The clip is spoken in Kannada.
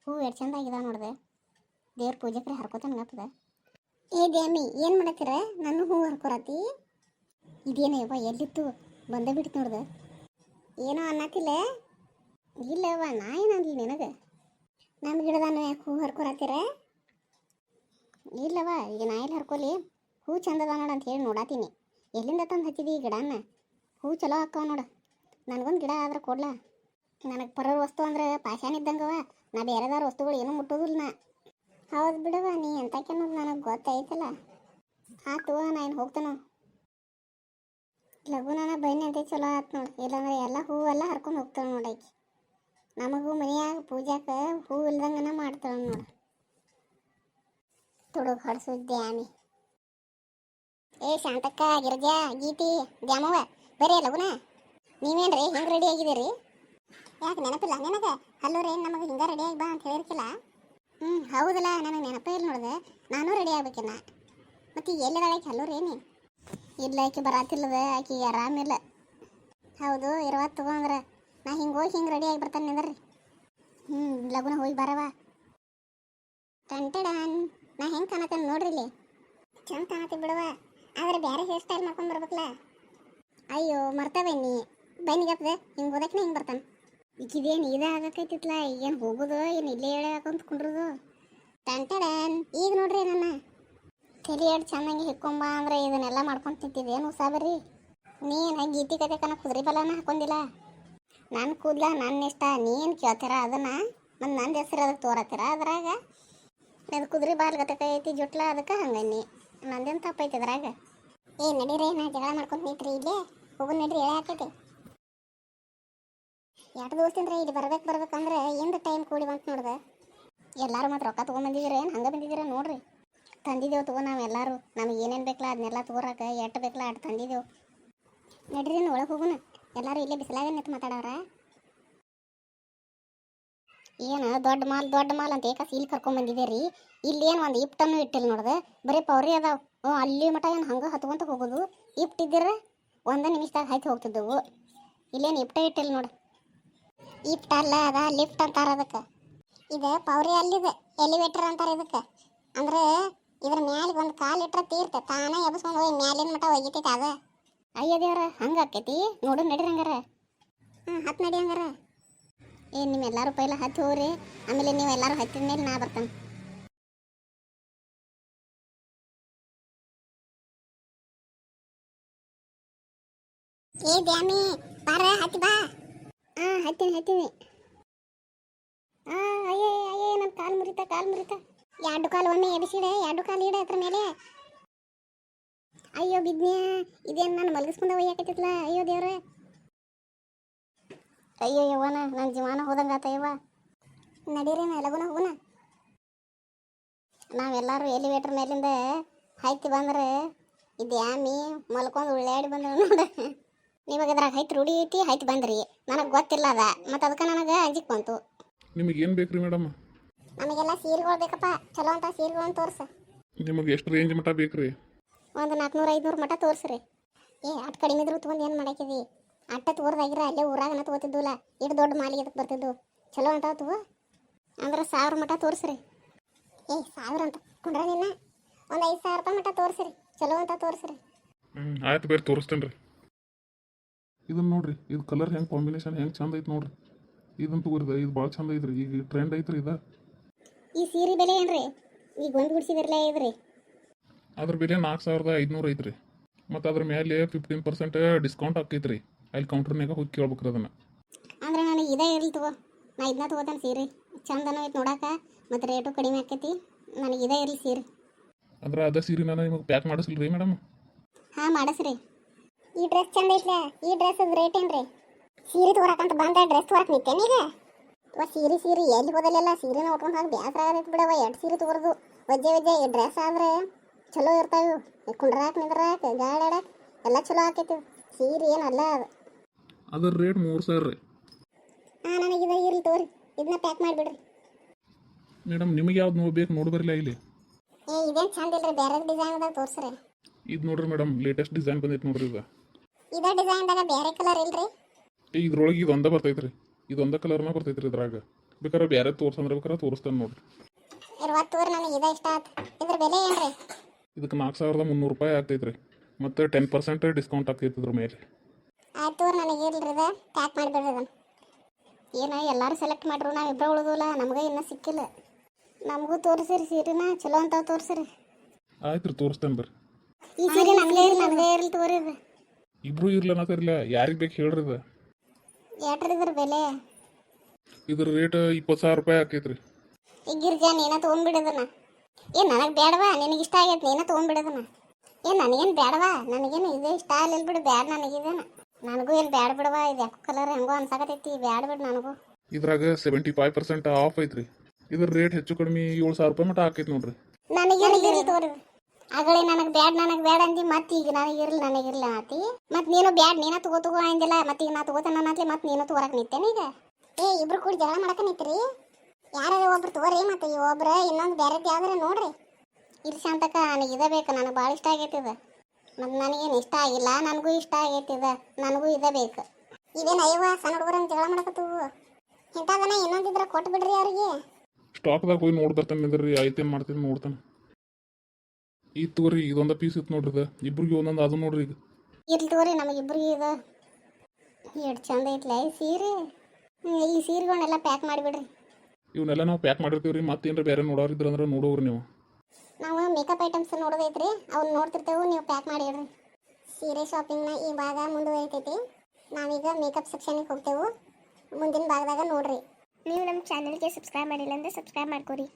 ಹೂವು ಎಷ್ಟು ಚಂದ ಆಗಿದಾವ ನೋಡ್ದೆ. ದೇವ್ರ ಪೂಜೆಕ್ರೆ ಹರ್ಕೋತಾನಗತ್ತದ. ಏ ದ್ಯಾಮಿ ಏನು ಮಾಡತ್ತೀರ? ನನ್ನ ಹೂವು ಹರ್ಕೊರತಿ. ಇದೇನಯ್ಯವ್ವ ಎಲ್ಲಿತ್ತು ಬಂದೇ ಬಿಡ್ತು ನೋಡ್ದೆ. ಏನೋ ಅನ್ನತ್ತಿಲ್ಲ. ಇಲ್ಲವ್ವ ನಾ ಏನಂದ್ಲಿ ನಿನಗೆ? ನಮ್ಮ ಗಿಡದಾನು ಯಾಕೆ ಹೂ ಹರ್ಕೊರತ್ತೀರ? ಇಲ್ಲವ ಈಗ ನಾ ಎಲ್ಲಿ ಹರ್ಕೊಲಿ, ಹೂ ಚಂದದ ನೋಡು ಅಂತ ಹೇಳಿ ನೋಡಾತೀನಿ. ಎಲ್ಲಿಂದ ತಂದು ಹಚ್ಚಿದಿ ಈ ಗಿಡನ? ಹೂ ಚಲೋ ಹಾಕವ ನೋಡು. ನನಗೊಂದು ಗಿಡ ಆದ್ರೆ ಕೊಡ್ಲ. ನನಗೆ ಪರರ ವಸ್ತು ಅಂದ್ರೆ ಪಾಷಾಣ ಇದ್ದಂಗವ. ನಾ ಬೇರೆದಾರ ವಸ್ತುಗಳು ಏನೂ ಮುಟ್ಟೋದಿಲ್ಲ ನಾ. ಹೌದು ಬಿಡವ, ನೀ ಎಂತಕ್ಕೆ ಅನ್ನೋದು ನನಗೆ ಗೊತ್ತೈತಲ್ಲ. ಆತು ನಾ ಏನು ಹೋಗ್ತಾನೋ ಲಘುನ ಬನ್ನಿ ಅಂತ ಚಲೋ ಆಯ್ತು ನೋಡಿ. ಇಲ್ಲಾಂದ್ರೆ ಎಲ್ಲ ಹೂವೆಲ್ಲ ಹರ್ಕೊಂಡು ಹೋಗ್ತಾಳೆ ನೋಡಾಕಿ. ನಮಗೂ ಮನೆಯಾಗ ಪೂಜಾಕ ಹೂ ಇಲ್ದಂಗನ ಮಾಡ್ತಾಳೆ ನೋಡು. ತುಡುಗ್ ಹೊಡ್ಸು ದ್ಯಾಮಿ. ಏ ಶಾಂತಕ್ಕ, ಗಿರಿಜಾ, ಗೀತಿ, ದ್ಯಾಮವ್ವ ಬರೀ ಲಘುನ. ನೀವೇನ್ರಿ ಹಿಂಗೆ ರೆಡಿ ಆಗಿದ್ದೀರಿ? ಯಾಕೆ ನೆನಪಿಲ್ಲ ನಿನಗೆ? ಅಲ್ಲೋರಿ ನಮಗೆ ಹಿಂಗೆ ರೆಡಿಯಾಗಿ ಬಾ ಅಂತ ಹೇಳಿರ್ಕಿಲ್ಲ? ಹೌದಲ್ಲ, ನನಗೆ ನೆನಪೇ ಇಲ್ಲ ನೋಡಿದೆ. ನಾನು ರೆಡಿ ಆಗ್ಬೇಕಿನ್ನ. ಮತ್ತು ಎಲ್ಲಿದಾಳಾಕಿ ಅಲ್ಲೋರೇನಿ? ಇಲ್ಲ, ಆಕಿ ಬರಾತಿಲ್ಲದ, ಆಕಿ ಆರಾಮಿಲ್ಲ. ಹೌದು ಇರುವತ್ತು ತಗೊಂಡ್ರೆ ನಾ ಹಿಂಗೆ ಹೋಗಿ ಹಿಂಗೆ ರೆಡಿ ಆಗಿ ಬರ್ತಾನೆ ನಿಂದ್ರಿ. ಲಗುನ ಹೋಗಿ ಬರವ. ಟಂಟಡನ್, ನಾ ಹೆಂಗೆ ಕಾಣತ್ತೇನೆ ನೋಡ್ರಿ ಇಲ್ಲಿ. ಚಂದ ಕಾಣತ್ತೆ ಬಿಡವ, ಆದ್ರೆ ಬೇರೆ ಹೇರ್ ಸ್ಟೈಲ್ ಮಾಡ್ಕೊಂಡು ಬರ್ಬೇಕಲ್ಲ. ಅಯ್ಯೋ ಮರ್ತವೇನಿ, ಬನ್ನಿಗಪ್ಪದೆ ಹಿಂಗೆ ಹೋದಕ್ಕೆ ಹಿಂಗೆ ಬರ್ತಾನೆ. ಈಗಿದೇನು ಇದಾಗಕೈತಿತ್ಲ, ಈಗೇನು ಹೋಗೋದು ಏನು ಇಲ್ಲೇ ಹೇಳಿ ಹಾಕೊಂತ ಕುಂಡ್ರದು. ಟಂಟಡನ್, ಈಗ ನೋಡ್ರಿ ನನ್ನ ತಲೆ ಎರಡು ಚೆನ್ನಾಗಿ ಹಿಕ್ಕೊಂಬ ಅಂದ್ರೆ ಇದನ್ನೆಲ್ಲ ಮಾಡ್ಕೊಂಡು ತಿಂತಿದ್ದೇನು ಉಸಾಬರಿ. ನೀನು ಗೀತಿ ಕತೆ ಕನ ಕುದುರೆ ಬಲನ ಹಾಕೊಂಡಿಲ್ಲ. ನನ್ನ ಕೂದಲ ನನ್ನ ಇಷ್ಟ, ನೀನು ಕೇಳ್ತೀರ ಅದನ್ನು? ಮತ್ತು ನಂದು ಹೆಸರು ಅದಕ್ಕೆ ತೋರತ್ತೀರ ಅದ್ರಾಗ? ಅದು ಕುದುರೆ ಬಾಲ್ಗತಕ ಐತಿ ಜುಟ್ಲ, ಅದಕ್ಕೆ ಹಂಗನ್ನಿ. ನಂದೇನು ತಪ್ಪೈತಿ ಅದ್ರಾಗ? ಏ ನಡೀರಿ, ನಾ ಜಗಳ ಮಾಡ್ಕೊಂಡು ನಿಂತ್ರಿ ಇಲ್ಲೇ. ಹೋಗು ನಡ್ರಿ, ಎಳೆ ಹಾಕೈತಿ. ಎರಡು ದೋಸ್ತಿಂದ್ರೆ ಇಲ್ಲಿ ಬರ್ಬೇಕಂದ್ರೆ ಎಂದು ಟೈಮ್ ಕೂಡಿ ಬಂತು ನೋಡ್ದೆ. ಎಲ್ಲರೂ ಮತ್ತು ರೊಕ್ಕ ತೊಗೊಂಬಂದಿದ್ದೀರ ಏನು ಹಂಗೆ ಬಂದಿದ್ದೀರ ನೋಡ್ರಿ. ತಂದಿದ್ದೆವು ತಗೋ ನಾವೆಲ್ಲರೂ. ನಮಗೆ ಏನೇನು ಬೇಕಲ್ಲ ಅದನ್ನೆಲ್ಲ ತಗೋರಾಕ ಎಷ್ಟು ಬೇಕಲ್ಲ ಅಷ್ಟು ತಂದಿದ್ದೆವು. ನಡ್ರಿ ಒಳಗೆ ಹೋಗುಣ. ಎಲ್ಲರೂ ಇಲ್ಲೇ ಬಿಸಿಲಾಗ ನಿಂತು ಮಾತಾಡೋರ. ಏನು ದೊಡ್ಡ ಮಾಲ್ ಅಂತ ಏಕ ಸೀಲ್ ಕರ್ಕೊಂಬಂದಿದ್ದೀರಿ. ಇಲ್ಲೇನು ಒಂದು ಇಪ್ಟನ್ನು ಇಟ್ಟಿಲ್ಲ ನೋಡ್ದೆ, ಬರೀ ಪೌರಿ ಅದಾವ. ಅಲ್ಲಿ ಮಟ ಏನು ಹಂಗೆ ಹತ್ಕೊಂತ ಹೋಗೋದು. ಇಪ್ಟಿದ್ದಿರ ಒಂದೇ ನಿಮಿಷದಾಗ ಹಾಕಿ ಹೋಗ್ತಿದ್ದೆವು. ಇಲ್ಲೇನು ಇಪ್ಟ ಇಟ್ಟಿಲ್ಲ ನೋಡು. ಇಪ್ಟ ಅಲ್ಲ, ಅದ ಲಿಫ್ಟ್ ಅಂತಾರೆ ಅದಕ್ಕೆ. ಇದು ಪೌರಿ ಅಲ್ಲಿದೆ, ಎಲಿವೇಟರ್ ಅಂತಾರೆ ಇದಕ್ಕೆ. ಅಂದ್ರೆ ಇದ್ರ ಮ್ಯಾಲಿಗೆ ಒಂದು ಕಾಲು ಇಟ್ರೆ ತೀರ್ತೆ ತಾನೇ ಎಬ್ಸ್ಕೊಂಡು ಹೋಗಿ ಮ್ಯಾಲಿನ ಮಟ ಒಗಿತೈತೆ ಅದ. ಅಯ್ಯ ದೇವ್ರ, ಹಂಗೆ ಆಕೈತಿ ನೋಡು. ನಡೀರಿ ಹಂಗಾರ. ಹತ್ತು ನಡಿ ಹಂಗಾರ. ಏನು ನಿಮ್ಮೆಲ್ಲರೂ ಪೈಲ ಹತ್ತಿ ಹೋಗ್ರಿ, ಆಮೇಲೆ ನೀವು ಎಲ್ಲರೂ ಹತ್ತಿದ ಮೇಲೆ ನಾ ಬರ್ತಾನೆ. ಏ ದ್ಯಾಮಿ ಬಾರ, ಹತ್ತಿ ಬಾ. ಹತ್ತೀನಿ. ಅಯ್ಯೇ ನನ್ನ ಕಾಲು ಮುರಿತಾ. ಎರಡು ಕಾಲು ಒಮ್ಮೆ ಎಬಿಸಿಡೆ, ಎರಡು ಕಾಲು ಇಡ ಅದ್ರ ಮೇಲೆ. ಅಯ್ಯೋ ಬಿದ್ನ್ಯಾ, ಇದೇನು ನಾನು ಮಲಗಿಸ್ಕೊಂಡ ಒಯ್ಯಾಕೈತಿತ್ಲ. ಅಯ್ಯೋ ದೇವ್ರ, ಅಯ್ಯೋ ಯವ್ವನ, ನನ್ನ ಜೀವನ ಹೋದಂಗಾತ ಯವ್ವ. ನಡೀರಿ ಲಗುನ ಹೋಗುನ. ನಾವೆಲ್ಲರೂ ಎಲಿವೇಟರ್ ಮೇಲಿಂದ ಹೈತಿ ಬಂದ್ರೆ ಇದು ಯಾಮಿ ಮಲ್ಕೊಂಡು ಉಳ್ಳಾಡಿ ಬಂದ್ರೆ ನೋಡ. ನಿಮಗೆ ಇದ್ರಾಗ ಹೈತಿ ರೂಢಿ ಐತಿ, ಹೈತಿ ಬಂದ್ರಿ. ನನಗೆ ಗೊತ್ತಿಲ್ಲ ಅದ, ಮತ್ತು ಅದಕ್ಕೆ ನನಗೆ ಅಂಜಿಕ್ ಬಂತು. ನಿಮಗೆ ಏನು ಬೇಕ್ರಿ ಮೇಡಮ್? ನಮಗೆಲ್ಲ ಸೀರೆಗಳು ಬೇಕಪ್ಪ, ಚಲೋ ಅಂತ ಸೀರೆಗಳನ್ನು ತೋರಿಸ. ನಿಮಗೆ ಎಷ್ಟು ರೇಂಜ್ ಮಟ್ಟ ಬೇಕ್ರಿ? ಒಂದು 400-500 ಮಟ್ಟ ತೋರಿಸ್ರಿ. ಅಷ್ಟು ಕಡಿಮೆ ಇದ್ರು ತೊಗೊಂಡು ಏನು ಮಾಡಾಕಿದಿ? ಅಟ್ಟ ತೋರ್ದಾಗಿರ ಅಲ್ಲೇ ಊರಾಗನ ತೊಗೋತಿದ್ವಲ್ಲ, ಇಷ್ಟು ದೊಡ್ಡ ಮಾಲಿಗೆ ಅದಕ್ಕೆ ಬರ್ತಿದ್ವು. ಚಲೋ ಅಂತಾವು ಅಂದ್ರೆ 1000 ಮಟ್ಟ ತೋರಿಸ್ರಿ. 1000 ಅಂತ ಕೊಂಡ್ರ ನಿನ್ನ? ಒಂದು 5000 ರೂಪಾಯಿ ಮಟ್ಟ ತೋರಿಸ್ರಿ, ಚಲೋ ಅಂತ ತೋರಿಸ್ರಿ. ಆಯ್ತು ಬೇರೆ ತೋರಿಸ್ತೇನೆ ರೀ. ಇದನ್ನು ನೋಡ್ರಿ, ಇದು ಕಲರ್ ಹೆಂಗೆ ಕಾಂಬಿನೇಷನ್ ಹೆಂಗೆ ಚಂದ ಐತೆ ನೋಡ್ರಿ. ಇದನ್ನು ತಗೋರಿದ, ಇದು ಭಾಳ ಚಂದ ಐತ್ರಿ. ಈಗ ಟ್ರೆಂಡ್ ಐತ್ರಿ ಇದು. ಈ ಸೀರೆ ಬೆಲೆ ಏನ್ರಿ? ಈಗ ಒಂದು ಗುಡ್ಸಿದ್ರಲ್ಲೇ ಇದ್ರಿ. ಅದ್ರ ಬೆಲೆ 4500 ಐತ್ರಿ. ಮತ್ತು ಅದ್ರ ಮೇಲೆ 15% ಡಿಸ್ಕೌಂಟ್ ಆಕೈತ್ರಿ. ಅಲ್ಲಿ ಕೌಂಟ್ರ್ನಾಗ ಹೋಗಿ ಕೇಳ್ಬೇಕ್ರಿ ಅದನ್ನು. ಅಂದ್ರೆ ನನಗೆ ಇದೇ ಇರಲಿ ತಗೋ, ನಾ ಇದನ್ನ ತಗೋತಾನೆ ಸೀರೆ. ಚಂದನೂ ಐತೆ ನೋಡಾಕ, ಮತ್ತು ರೇಟು ಕಡಿಮೆ ಆಕೈತಿ. ನನಗೆ ಇದೇ ಇರಲಿ ಸೀರೆ. ಅಂದ್ರೆ ಅದ ಸೀರೆ ನಾನು ನಿಮಗೆ ಪ್ಯಾಕ್ ಮಾಡಿಸಿಲ್ಲ ರೀ ಮೇಡಮ್? ಹಾಂ ಮಾಡಿಸ್ರಿ. ಈ ಡ್ರೆಸ್ ಚಂದ ಐತ್ಲ, ಈ ಡ್ರೆಸ್ ರೇಟ್ ಏನ್ರಿ? ಸೀರೆ ತಗೋರಕ್ಕಂತ ಬಂದ ಡ್ರೆಸ್ ತಗೋರಕ್ಕೆ ನಿಂತೇನೀಗ? ಸೀರೆ ಎಲ್ಲಿ ಹೋದಲ್ಲೆಲ್ಲ ಸೀರೆನ ಉಟ್ಕೊಂಡು ಹೋಗಿ ಬೇಸರ ಆಗೈತೆ ಬಿಡವ. 2 ಸೀರೆ ತಗೋರ್ದು ವಜ್ಜೆ ಈ ಡ್ರೆಸ್ ಆದರೆ ಚಲೋ ಇರ್ತಾವೆ. ಕುಂಡ್ರಾಕ ನಿಂದ್ರಾಕ ಗಾಡಾಡಕ್ಕೆ ಎಲ್ಲ ಚಲೋ ಆಕೈತಿ. ಸೀರೆ ಏನಲ್ಲ ಅದು. ಅದರ ರೇಟ್ 3000 ರೀ. ನನಗೆ ಇದು ಇರಲಿ ತಗೋರಿ, ಇದನ್ನ ಪ್ಯಾಕ್ ಮಾಡಿಬಿಡ್ರಿ. ಮೇಡಮ್ ನಿಮಗೆ ಯಾವ್ದು ನೋಡ್ಬೇಕು ನೋಡಿ ಬರಲಿಲ್ಲ ಇಲ್ಲಿ? ಇದೇನು ಚಂದ ಇಲ್ರಿ, ಬೇರೆ ಡಿಸೈನ್ದಾಗ ತೋರಿಸ್ರಿ. ಇದು ನೋಡ್ರಿ ಮೇಡಮ್, ಲೇಟೆಸ್ಟ್ ಡಿಸೈನ್ ಬಂದೈತೆ ನೋಡ್ರಿ. ಇದೇ ಡಿಸೈನ್ದಾಗ ಬೇರೆ ಕಲರ್ ಇಲ್ರಿ? ಇದ್ರೊಳಗೆ ಇದು ಒಂದೇ ಬರ್ತೈತ್ರಿ. ಇದು ಒಂದೇ ಕಲರ್ನ ಬರ್ತೈತ್ರಿ ಇದ್ರಾಗ. ಬೇಕಾದ್ರೆ ಬೇರೆ ತೋರ್ಸಂದ್ರೆ ಬೇಕಾದ್ರೆ ತೋರಿಸ್ತೇನೆ ನೋಡ್ರಿ. ಇರುವ ತೋರ್ ನನಗೆ ಇದ ಇಷ್ಟ ಆಯ್ತು. ಇದ್ರ ಬೆಲೆ ಏನ್ರಿ? ಇದಕ್ಕೆ 4,300 ರೂಪಾಯಿ ಆಗ್ತೈತೆ ರೀ. ಮತ್ತು 10% ಡಿಸ್ಕೌಂಟ್ ಆಗ್ತೈತೆ ಇದ್ರ ಮೇಲೆ. ಆಯ್ತು ತೋರ್ ನನಗೆ ಇಲ್ರಿ ಇದ ಪ್ಯಾಕ್ ಮಾಡಿಬಿಡ್ರಿ ಅದನ್ನು. ಏನೋ ಎಲ್ಲರೂ ಸೆಲೆಕ್ಟ್ ಮಾಡ್ರು, ನಾವು ಇಬ್ಬರು ಉಳಿದಿಲ್ಲ, ನಮಗೆ ಇನ್ನೂ ಸಿಕ್ಕಿಲ್ಲ. ನಮಗೂ ತೋರಿಸಿರಿ ಸೀರೆನ ಚಲೋ ಅಂತ ತೋರಿಸಿರಿ. ಆಯ್ತು ರೀ, ತೋರಿಸ್ತೇನೆ ಬರ್ರಿ. ಈ ಸೀರೆ ನನಗೆ ಇರಲಿ ತೋರಿರಿ. ಇಬ್ರು ಇರ್ಲನ್ನತ್ತಿರಲಿಲ್ಲ, ಯಾರಿಗೆ ಬೇಕು ಹೇಳ್ರಿ ಇದು. ಎಟ್ರಿ ಇದ್ರ ಬೆಲೆ? ಇದ್ರ ರೇಟ್ 20,000 ರೂಪಾಯಿ ಆಕೈತೆ ರೀ. ಈಗ ಗಿರ್ಜಾ ನೀನ ತೊಗೊಂಡ್ಬಿಡೋದನ್ನ. ಏನು ನನಗೆ ಬೇಡವಾ? ನಿನಗೆ ಇಷ್ಟ ಆಗೈತೆ ನೀನ ತೊಗೊಂಡ್ಬಿಡೋದನ್ನ. ಏನು ನನಗೇನು ಬೇಡವಾ? ನನಗೇನು ಇದೇ ಇಷ್ಟ ಆಗಲಿಲ್ಲ ಬಿಡು, ಬ್ಯಾಡ ನನಗಿದೇನ. ನನಗೂ ಏನು ಬ್ಯಾಡ ಬಿಡವಾ, ಇದು ಯಾಕೋ ಕಲರ್ ಹೆಂಗೋ ಅನ್ಸಾಕತೈತಿ, ಬ್ಯಾಡ ಬಿಡು ನನಗೂ. ಇದ್ರಾಗ 75% ಆಫ್ ಐತ್ರಿ. ಇದ್ರ ರೇಟ್ ಹೆಚ್ಚು ಕಡಿಮೆ 7,000 ರೂಪಾಯಿ ಮಟ್ಟ ಆಕೈತೆ ನೋಡ್ರಿ. ನನಗೇನು ಇರಲಿ ತೋರಿ. ಆಗಲೇ ನನಗೆ ಬ್ಯಾಡ ಅಂದಿ, ಮತ್ತೆ ಈಗ ನನಗಿರಲಿ ಆತಿ. ಮತ್ತೆ ನೀನು ಬ್ಯಾಡ, ನೀನ ತಗೋ ಅಂದಿಲ್ಲ, ಮತ್ತೆ ಈಗ ನಾ ತಗೋತಾನ ಅನ್ನತ್ಲಿ, ಮತ್ತೆ ನೀನು ತಗೋರಕ್ಕೆ ನಿಂತೇನೆ ಈಗ. ಇಬ್ರು ಕೂಡ ಜಗಳ ಮಾಡಕ್ಕೆ ನಿಂತ್ರಿ. ಯಾರು ಒಬ್ರು ತಗೋರಿ, ಮತ್ತೆ ಈ ಒಬ್ರು ಇನ್ನೊಂದು ಬೇರೆದು ಯಾವ್ದಾರ ನೋಡ್ರಿ. ಇಲ್ಲಿ ಶಾಂತಕ ನನಗೆ ಇದೇ ಬೇಕು, ನನಗೆ ಭಾಳ ಇಷ್ಟ ಆಗೈತಿ ಇದು. ಮತ್ತು ನನಗೇನು ಇಷ್ಟ ಆಗಿಲ್ಲ, ನನಗೂ ಇಷ್ಟ ಆಗೈತಿ ಇದು, ನನಗೂ ಇದೇ ಬೇಕು. ಇದೇನು ಅಯ್ಯವ ಸಣ್ಣ ಹುಡುಗರನ್ನ ಜಗಳ ಮಾಡಕತ್ತವು. ಇಂಥದನ್ನ ಇನ್ನೊಂದಿದ್ರೆ ಕೊಟ್ಟು ಬಿಡ್ರಿ ಅವ್ರಿಗೆ. ಸ್ಟಾಕ್ದಾಗ ಹೋಗಿ ನೋಡಿ ಬರ್ತಾನೆ ನಿಂದ್ರಿ, ಐತೇನು ಮಾಡ್ತೀನಿ ನೋಡ್ತಾನೆ. ಈ ತಗೋರಿ ಇದೊಂದು ಪೀಸ್ ಇತ್ತು ನೋಡ್ರಿ, ಇದು ಇಬ್ರಿಗೆ ಒಂದೊಂದು ಅದು ನೋಡ್ರಿ. ಈಗ ಇರ್ಲಿ ತಗೋರಿ, ನಮಗಿಬ್ರಿಗೆ ಇದು ಎಷ್ಟು ಚಂದ ಐತ್ಲ ಈ ಸೀರೆ. ಈ ಸೀರೆಗಳನ್ನೆಲ್ಲ ಪ್ಯಾಕ್ ಮಾಡಿಬಿಡ್ರಿ. ಇವನ್ನೆಲ್ಲ ನಾವು ಪ್ಯಾಕ್ ಮಾಡಿರ್ತೀವಿ ರೀ. ಮತ್ತೇನ್ರಿ ಬೇರೆ ನೋಡೋರಿದ್ರೆ ಅಂದ್ರೆ ನೋಡೋರಿ ನೀವು. ನಾವು ಮೇಕಪ್ ಐಟಮ್ಸ್ ನೋಡೋದೈತ್ರಿ, ಅವ್ನು ನೋಡ್ತಿರ್ತೇವೆ, ನೀವು ಪ್ಯಾಕ್ ಮಾಡಿ ಇಡ್ರಿ. ಸೀರೆ ಶಾಪಿಂಗ್ನ ಈ ಭಾಗ ಮುಂದುವರಿತೈತಿ. ನಾವೀಗ ಮೇಕಪ್ ಸೆಕ್ಷನ್ಗೆ ಹೋಗ್ತೇವೆ. ಮುಂದಿನ ಭಾಗದಾಗ ನೋಡ್ರಿ. ನೀವು ನಮ್ಮ ಚಾನಲ್ಗೆ ಸಬ್ಸ್ಕ್ರೈಬ್ ಮಾಡಿಲ್ಲ ಅಂದರೆ ಸಬ್ಸ್ಕ್ರೈಬ್ ಮಾಡ್ಕೊರಿ.